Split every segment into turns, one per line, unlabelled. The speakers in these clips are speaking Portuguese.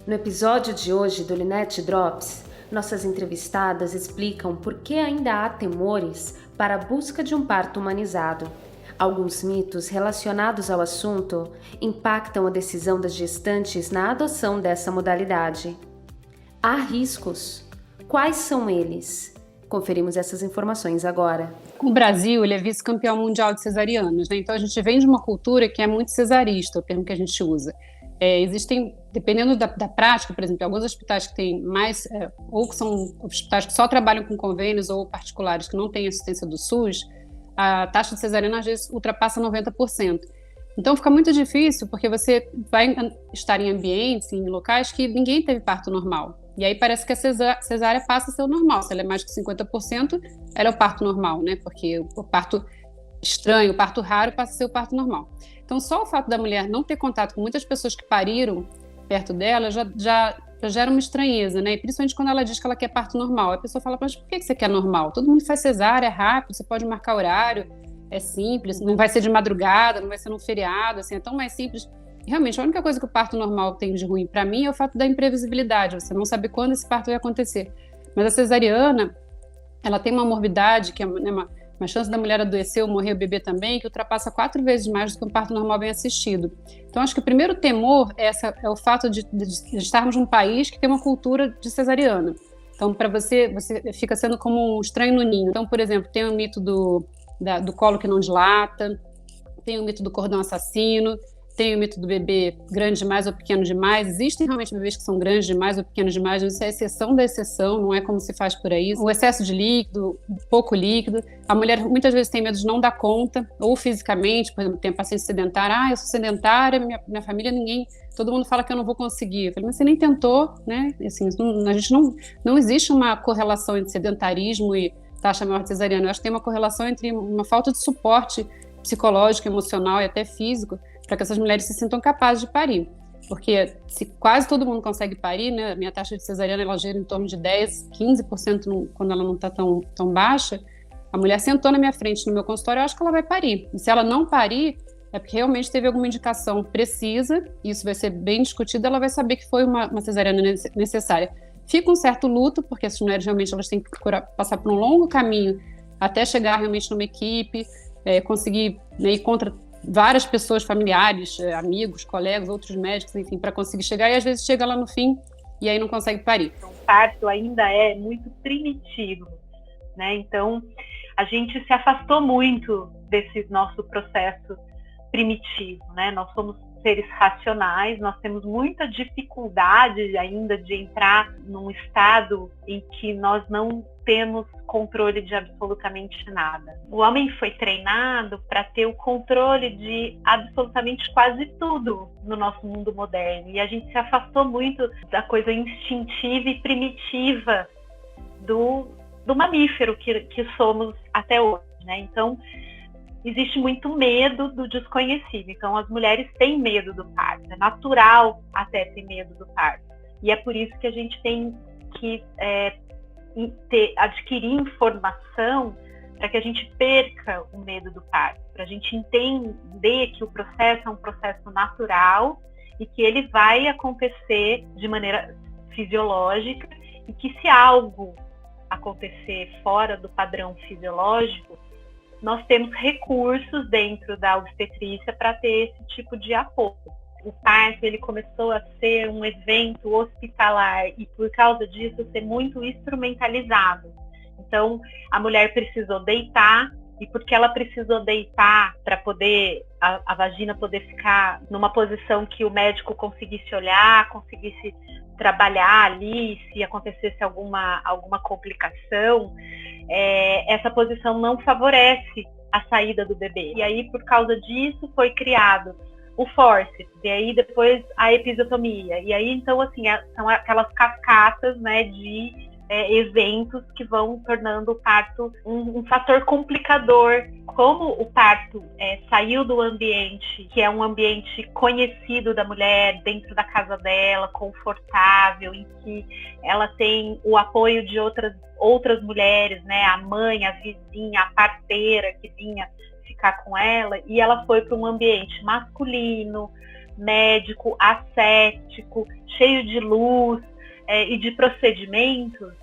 No episódio de hoje do Linete Drops, nossas entrevistadas explicam por que ainda há temores para a busca de um parto humanizado. Alguns mitos relacionados ao assunto impactam a decisão das gestantes na adoção dessa modalidade. Há riscos? Quais são eles? Conferimos essas informações agora.
O Brasil, ele é vice-campeão mundial de cesarianas, né? Então a gente vem de uma cultura que é muito cesarista, o termo que a gente usa. Existem, dependendo da prática, por exemplo, alguns hospitais que têm mais, ou que são hospitais que só trabalham com convênios ou particulares que não têm assistência do SUS, a taxa de cesariana às vezes ultrapassa 90%. Então fica muito difícil porque você vai estar em ambientes, em locais que ninguém teve parto normal. E aí parece que a cesárea passa a ser o normal. Se ela é mais que 50%, ela é o parto normal, né? Porque o parto estranho, o parto raro passa a ser o parto normal. Então só o fato da mulher não ter contato com muitas pessoas que pariram perto dela já gera uma estranheza, né? E principalmente quando ela diz que ela quer parto normal. A pessoa fala, mas por que você quer normal? Todo mundo faz cesárea, é rápido, você pode marcar horário, é simples, não vai ser de madrugada, não vai ser num feriado, assim, é tão mais simples. Realmente, a única coisa que o parto normal tem de ruim para mim é o fato da imprevisibilidade, você não sabe quando esse parto vai acontecer. Mas a cesariana, ela tem uma morbidade, que é uma chance da mulher adoecer ou morrer o bebê também, que ultrapassa 4 vezes mais do que um parto normal bem assistido. Então, acho que o primeiro temor é o fato de estarmos num país que tem uma cultura de cesariana. Então, para você fica sendo como um estranho no ninho. Então, por exemplo, tem o mito do colo que não dilata, tem o mito do cordão assassino, tem o mito do bebê grande demais ou pequeno demais. Existem realmente bebês que são grandes demais ou pequenos demais, mas isso é exceção da exceção, não é como se faz por aí. O excesso de líquido, pouco líquido. A mulher muitas vezes tem medo de não dar conta, ou fisicamente, por exemplo, tem paciente sedentária. Eu sou sedentária, minha família, todo mundo fala que eu não vou conseguir. Eu falei, mas você nem tentou, né? Assim, a gente não existe uma correlação entre sedentarismo e taxa maior de cesariana. Eu acho que tem uma correlação entre uma falta de suporte psicológico, emocional e até físico, para que essas mulheres se sintam capazes de parir. Porque se quase todo mundo consegue parir, né, a minha taxa de cesariana ela gira em torno de 10%, 15% quando ela não está tão baixa, a mulher sentou na minha frente no meu consultório, eu acho que ela vai parir. E se ela não parir, é porque realmente teve alguma indicação precisa, e isso vai ser bem discutido, ela vai saber que foi uma cesariana necessária. Fica um certo luto, porque essas mulheres realmente elas têm que passar por um longo caminho até chegar realmente numa equipe, conseguir, né, ir contra várias pessoas, familiares, amigos, colegas, outros médicos, enfim, para conseguir chegar, e às vezes chega lá no fim e aí não consegue parir.
O parto ainda é muito primitivo, né? Então a gente se afastou muito desse nosso processo primitivo, né? Nós somos seres racionais, nós temos muita dificuldade ainda de entrar num estado em que nós não temos controle de absolutamente nada. O homem foi treinado para ter o controle de absolutamente quase tudo no nosso mundo moderno, e a gente se afastou muito da coisa instintiva e primitiva do mamífero que somos até hoje, né? Então existe muito medo do desconhecido. Então, as mulheres têm medo do parto. É natural até ter medo do parto. E é por isso que a gente tem que adquirir informação para que a gente perca o medo do parto. Para a gente entender que o processo é um processo natural e que ele vai acontecer de maneira fisiológica e que se algo acontecer fora do padrão fisiológico, nós temos recursos dentro da obstetrícia para ter esse tipo de apoio. O parto ele começou a ser um evento hospitalar e, por causa disso, ser muito instrumentalizado. Então, a mulher precisou deitar, e porque ela precisou deitar para poder a vagina poder ficar numa posição que o médico conseguisse olhar, conseguisse trabalhar ali, se acontecesse alguma complicação, essa posição não favorece a saída do bebê. E aí, por causa disso, foi criado o forceps, e aí depois a episiotomia. E aí, então, assim, são aquelas cascatas, né, de eventos que vão tornando o parto um fator complicador. Como o parto saiu do ambiente, que é um ambiente conhecido da mulher, dentro da casa dela, confortável, em que ela tem o apoio de outras mulheres, né, a mãe, a vizinha, a parteira que vinha ficar com ela, e ela foi para um ambiente masculino, médico, ascético, cheio de luz e de procedimentos,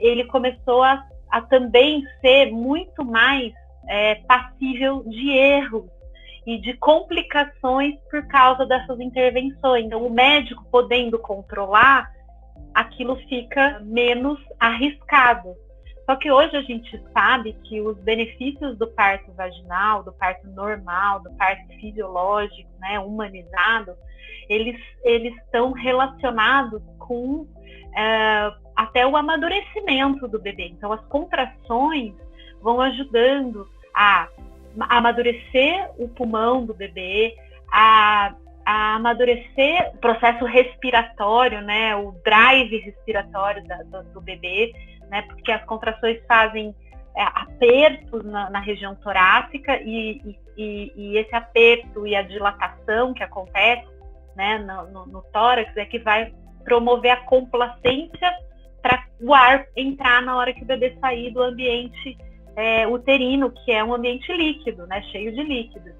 ele começou a também ser muito mais passível de erros e de complicações por causa dessas intervenções. Então, o médico podendo controlar, aquilo fica menos arriscado. Só que hoje a gente sabe que os benefícios do parto vaginal, do parto normal, do parto fisiológico, né, humanizado, eles estão relacionados com até o amadurecimento do bebê. Então, as contrações vão ajudando a amadurecer o pulmão do bebê, a amadurecer o processo respiratório, né, o drive respiratório do bebê, né, porque as contrações fazem apertos na região torácica e esse aperto e a dilatação que acontece, né, no tórax é que vai promover a complacência para o ar entrar na hora que o bebê sair do ambiente uterino, que é um ambiente líquido, né, cheio de líquidos.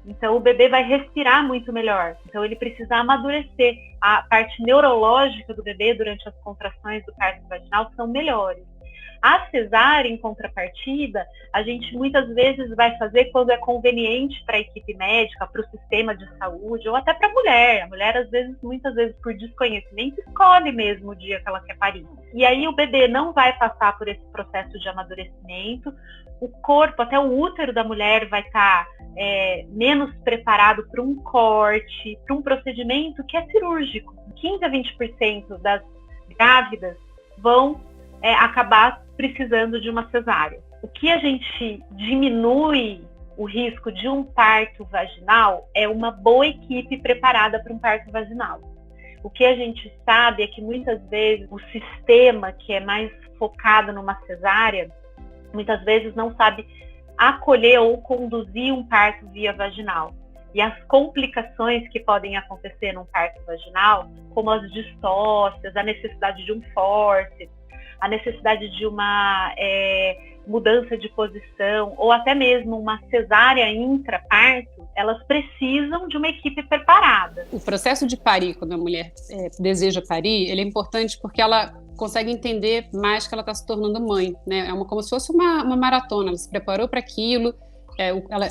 Então, o bebê vai respirar muito melhor. Então, ele precisa amadurecer. A parte neurológica do bebê durante as contrações do parto vaginal são melhores. A cesárea, em contrapartida, a gente muitas vezes vai fazer quando é conveniente para a equipe médica, para o sistema de saúde, ou até para a mulher. A mulher, muitas vezes, por desconhecimento, escolhe mesmo o dia que ela quer parir. E aí o bebê não vai passar por esse processo de amadurecimento. O corpo, até o útero da mulher vai estar menos preparado para um corte, para um procedimento que é cirúrgico. 15 a 20% das grávidas vão acabar precisando de uma cesárea. O que a gente diminui o risco de um parto vaginal é uma boa equipe preparada para um parto vaginal. O que a gente sabe é que muitas vezes o sistema que é mais focado numa cesárea, muitas vezes não sabe acolher ou conduzir um parto via vaginal. E as complicações que podem acontecer num parto vaginal, como as distócias, a necessidade de um fórceps, a necessidade de uma mudança de posição, ou até mesmo uma cesárea intraparto, elas precisam de uma equipe preparada.
O processo de parir, quando a mulher deseja parir, ele é importante porque ela consegue entender mais que ela está se tornando mãe, né? Como se fosse uma maratona, ela se preparou para aquilo,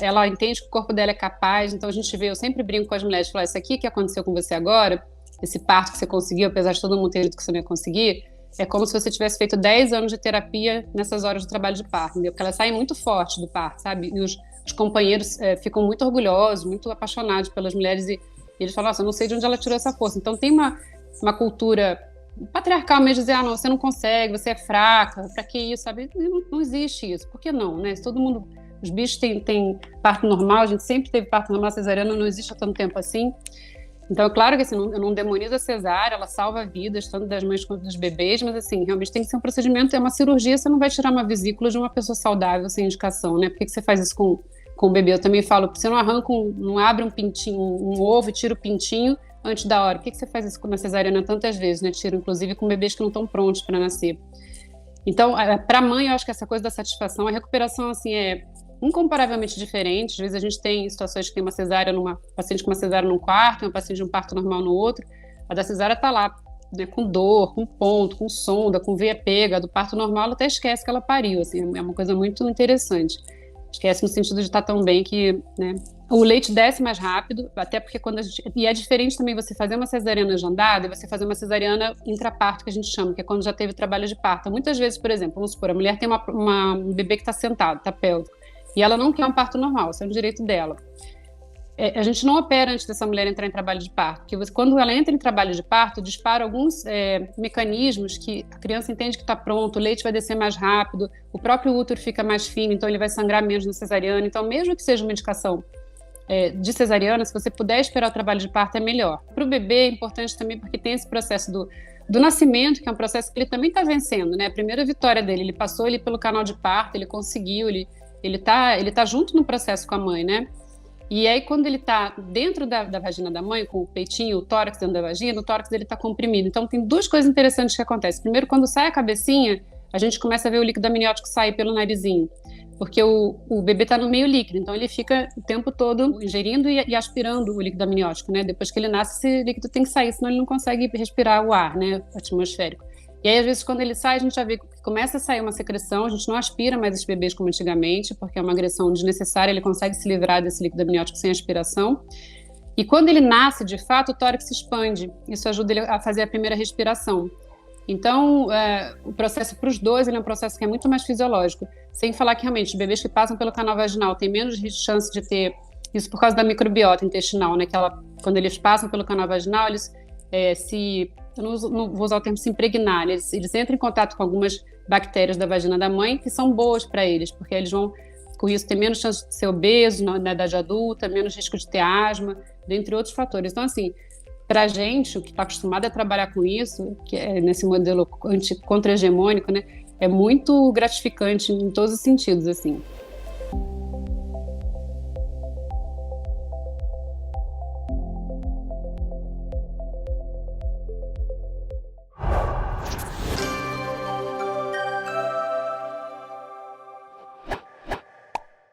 ela entende que o corpo dela é capaz. Então a gente vê, eu sempre brinco com as mulheres, falo, isso aqui que aconteceu com você agora, esse parto que você conseguiu, apesar de todo mundo ter dito que você não ia conseguir, é como se você tivesse feito 10 anos de terapia nessas horas de trabalho de parto, entendeu? Porque elas saem muito fortes do parto, sabe? E os companheiros ficam muito orgulhosos, muito apaixonados pelas mulheres e eles falam, nossa, eu não sei de onde ela tirou essa força. Então tem uma cultura patriarcal mesmo, dizer, não, você não consegue, você é fraca, pra que isso, sabe? Não existe isso. Por que não, né? Se todo mundo, os bichos têm parto normal, a gente sempre teve parto normal, cesariana não existe há tanto tempo assim. Então, é claro que assim, eu não demonizo a cesárea, ela salva vidas, tanto das mães quanto dos bebês, mas assim, realmente tem que ser um procedimento, é uma cirurgia, você não vai tirar uma vesícula de uma pessoa saudável sem indicação, né? Por que você faz isso com o bebê? Eu também falo, você não arranca, não abre um pintinho, um ovo e tira o pintinho antes da hora. Por que você faz isso na cesariana tantas vezes, né? Tira, inclusive, com bebês que não estão prontos para nascer. Então, para a mãe, eu acho que essa coisa da satisfação, a recuperação, assim, é incomparavelmente diferente. Às vezes a gente tem situações que tem uma cesárea paciente com uma cesárea num quarto, uma paciente de um parto normal no outro. A da cesárea está lá, né, com dor, com ponto, com sonda, com veia pega. A do parto normal ela até esquece que ela pariu, assim, é uma coisa muito interessante. Esquece no sentido de estar tão bem que, né, o leite desce mais rápido, até porque e é diferente também você fazer uma cesariana agendada e você fazer uma cesariana intraparto, que a gente chama, que é quando já teve trabalho de parto. Muitas vezes, por exemplo, vamos supor, a mulher tem um bebê que está sentado, está pélvico, e ela não quer um parto normal, isso é um direito dela. A gente não opera antes dessa mulher entrar em trabalho de parto, porque quando ela entra em trabalho de parto, dispara alguns mecanismos que a criança entende que está pronto, o leite vai descer mais rápido, o próprio útero fica mais fino, então ele vai sangrar menos na cesariana. Então, mesmo que seja uma indicação de cesariana, se você puder esperar o trabalho de parto, é melhor. Para o bebê é importante também porque tem esse processo do nascimento, que é um processo que ele também está vencendo, né? A primeira vitória dele, ele passou pelo canal de parto, ele conseguiu, ele tá junto no processo com a mãe, né? E aí, quando ele tá dentro da vagina da mãe, com o peitinho, o tórax dentro da vagina, o tórax dele tá comprimido. Então, tem duas coisas interessantes que acontecem. Primeiro, quando sai a cabecinha, a gente começa a ver o líquido amniótico sair pelo narizinho. porque o bebê está no meio líquido, então ele fica o tempo todo ingerindo e aspirando o líquido amniótico, né? Depois que ele nasce, esse líquido tem que sair, senão ele não consegue respirar o ar, né, atmosférico. E aí, às vezes, quando ele sai, a gente já vê que começa a sair uma secreção, a gente não aspira mais esses bebês como antigamente, porque é uma agressão desnecessária, ele consegue se livrar desse líquido amniótico sem aspiração. E quando ele nasce, de fato, o tórax se expande. Isso ajuda ele a fazer a primeira respiração. Então, o processo para os dois ele é um processo que é muito mais fisiológico. Sem falar que, realmente, os bebês que passam pelo canal vaginal têm menos chance de ter isso por causa da microbiota intestinal, né? Quando eles passam pelo canal vaginal, eles eu não vou usar o termo se impregnar, eles entram em contato com algumas bactérias da vagina da mãe que são boas para eles, porque eles vão, com isso, ter menos chance de ser obeso na idade adulta, menos risco de ter asma, dentre outros fatores. Então, assim, para a gente, o que está acostumado a trabalhar com isso, que é nesse modelo contra-hegemônico, né, é muito gratificante em todos os sentidos, assim.